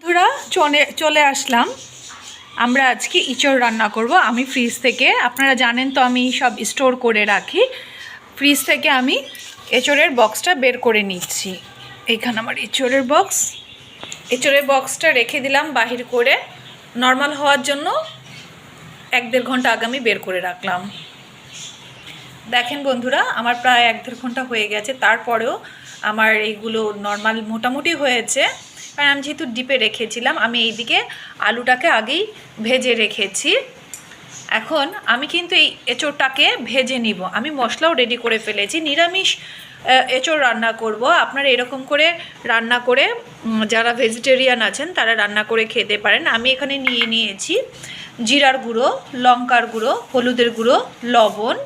বন্ধুরা চলে আসলাম। আমরা আজকে ইঁচড় রান্না করব। আমি ফ্রিজ থেকে, আপনারা জানেন তো আমি সব স্টোর করে রাখি, ফ্রিজ থেকে আমি এঁচড়ের বক্সটা বের করে নিচ্ছি। এইখানে আমার এঁচড়ের বক্সটা রেখে দিলাম বাহির করে নর্মাল হওয়ার জন্য। 1-1.5 ঘন্টা আগে আমি বের করে রাখলাম। দেখেন বন্ধুরা, আমার প্রায় 1-1.5 ঘন্টা হয়ে গেছে, তারপরেও আমার এইগুলো নর্মাল মোটামুটি হয়েছে। কারণ আমি যেহেতু ডিপে রেখেছিলাম, আমি এইদিকে আলুটাকে আগেই ভেজে রেখেছি। এখন আমি কিন্তু এই এঁচড়টাকে ভেজে নিব। আমি মশলাও রেডি করে ফেলেছি। নিরামিষ এঁচড় রান্না করব। আপনারা এরকম করে রান্না করে, যারা ভেজিটেরিয়ান আছেন তারা রান্না করে খেতে পারেন। আমি এখানে নিয়েছি জিরার গুঁড়ো, লঙ্কার গুঁড়ো, হলুদের গুঁড়ো, লবণ,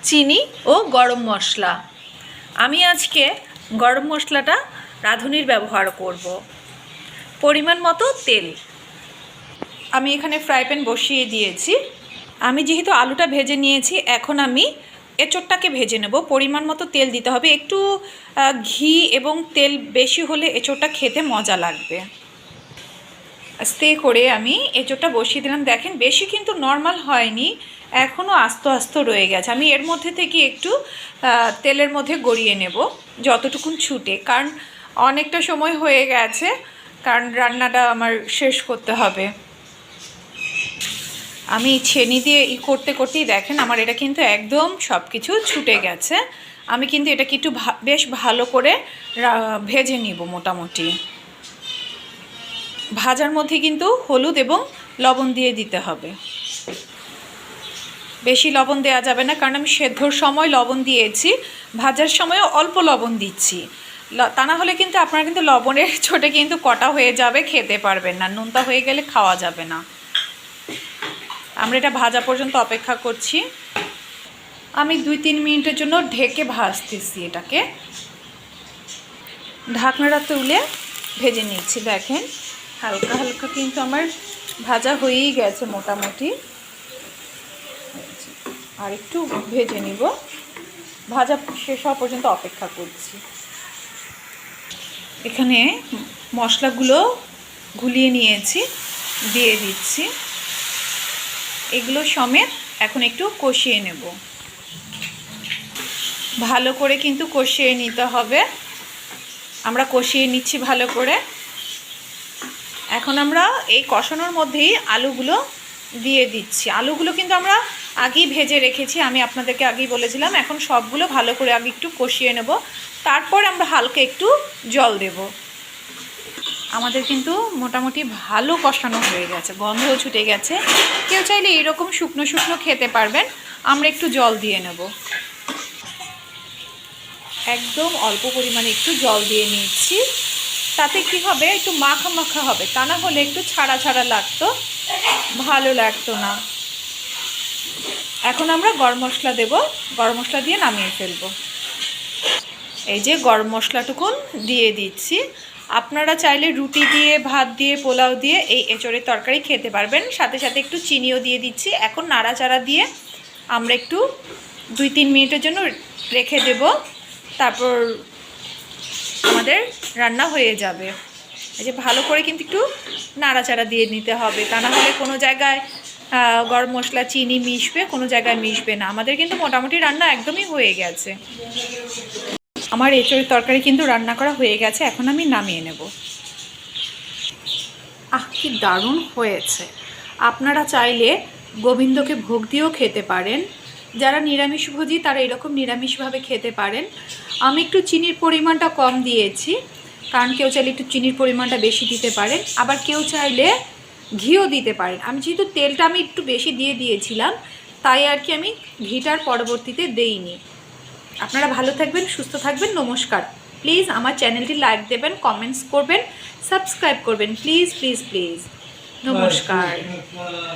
চিনি ও গরম মশলা। আমি আজকে গরম মশলাটা রাঁধুনির ব্যবহার করব। পরিমাণ মতো তেল আমি এখানে ফ্রাই প্যান বসিয়ে দিয়েছি। আমি যেহেতু আলুটা ভেজে নিয়েছি, এখন আমি এঁচড়টাকে ভেজে নেব। পরিমাণ মতো তেল দিতে হবে। একটু ঘি এবং তেল বেশি হলে এঁচড়টা খেতে মজা লাগবে। আস্তে করে আমি এঁচড়টা বসিয়ে দিলাম। দেখেন বেশি কিন্তু নর্মাল হয়নি, এখনও আস্ত রয়ে গেছে। আমি এর মধ্যে থেকে একটু তেলের মধ্যে গড়িয়ে নেব যতটুকুন ছুটে, কারণ অনেকটা সময় হয়ে গেছে, কারণ রান্নাটা আমার শেষ করতে হবে। আমি ছেনি দিয়ে করতেই দেখেন আমার এটা কিন্তু একদম সব কিছু ছুটে গেছে। আমি কিন্তু এটাকে একটু বেশ ভালো করে ভেজে নিব। মোটামুটি ভাজার মধ্যে কিন্তু হলুদ এবং লবণ দিয়ে দিতে হবে। বেশি লবণ দেওয়া যাবে না, কারণ আমি সেদ্ধর সময় লবণ দিয়েছি, ভাজার সময়ও অল্প লবণ দিচ্ছি। তা না হলে কিন্তু আপনারা কিন্তু লবণের ছোটে কিন্তু কটা হয়ে যাবে, খেতে পারবেন না। নোনতা হয়ে গেলে খাওয়া যাবে না। আমরা এটা ভাজা পর্যন্ত অপেক্ষা করছি। আমি 2-3 মিনিটের জন্য ঢেকে ভাজতেছি। এটাকে ঢাকনাটা তুলে ভেজে নিচ্ছি। দেখেন হালকা হালকা কিন্তু আমার ভাজা হয়েই গেছে মোটামুটি। আর একটু ভেজে নিব, ভাজা শেষ হওয়া পর্যন্ত অপেক্ষা করছি। এখানে মশলাগুলো গুলিয়ে নিয়েছি, দিয়ে দিচ্ছি। এগুলো সমেত এখন একটু কষিয়ে নেব। ভালো করে কিন্তু কষিয়ে নিতে হবে। আমরা কষিয়ে নিচ্ছি ভালো করে। এখন আমরা এই কষানোর মধ্যেই আলুগুলো দিয়ে দিচ্ছি। আলুগুলো কিন্তু আমরা আগেই ভেজে রেখেছি, আমি আপনাদেরকে আগেই বলেছিলাম। এখন সবগুলো ভালো করে আগে একটু কষিয়ে নেব, তারপর আমরা হালকা একটু জল দেব। আমাদের কিন্তু মোটামুটি ভালো কষানো হয়ে গেছে, গন্ধও ছুটে গেছে। কেউ চাইলে এরকম শুকনো শুকনো খেতে পারবেন। আমরা একটু জল দিয়ে নেব। একদম অল্প পরিমাণে একটু জল দিয়ে নিচ্ছি। তাতে কি হবে, একটু মাখা মাখা হবে। তা না হলে একটু ছাড়া ছাড়া লাগতো, ভালো লাগতো না। এখন আমরা গরম মশলা দেব। গরম মশলা দিয়ে নামিয়ে ফেলব। এই যে গরম মশলাটুকুন দিয়ে দিচ্ছি। আপনারা চাইলে রুটি দিয়ে, ভাত দিয়ে, পোলাও দিয়ে এই এঁচড়ের তরকারি খেতে পারবেন। সাথে সাথে একটু চিনিও দিয়ে দিচ্ছি। এখন নাড়াচাড়া দিয়ে আমরা একটু 2-3 মিনিটের জন্য রেখে দেব। তারপর আমাদের রান্না হয়ে যাবে। এই যে ভালো করে কিন্তু একটু নাড়াচাড়া দিয়ে নিতে হবে, তা না হলে কোনো জায়গায় গরম মশলা, চিনি মিশবে, কোনো জায়গায় মিশবে না। আমাদের কিন্তু মোটামুটি রান্না একদমই হয়ে গেছে। আমার এঁচড়ের তরকারি কিন্তু রান্না করা হয়ে গেছে। এখন আমি নামিয়ে নেব। কি দারুণ হয়েছে! আপনারা চাইলে গোবিন্দকে ভোগ দিয়েও খেতে পারেন। যারা নিরামিষভোজী তারা এরকম নিরামিষভাবে খেতে পারেন। আমি একটু চিনির পরিমাণটা কম দিয়েছি, কারণ কেউ চাইলে একটু চিনির পরিমাণটা বেশি দিতে পারেন, আবার কেউ চাইলে ঘিও দিতে পারেন। আমি যেহেতু তেলটা আমি একটু বেশি দিয়ে দিয়েছিলাম, তাই আর কি আমি ঘিটার পরবর্তীতে দেইনি। আপনারা ভালো থাকবেন, সুস্থ থাকবেন। নমস্কার। প্লিজ আমার চ্যানেলটি লাইক দেবেন, কমেন্টস করবেন, সাবস্ক্রাইব করবেন। Please please please. নমস্কার।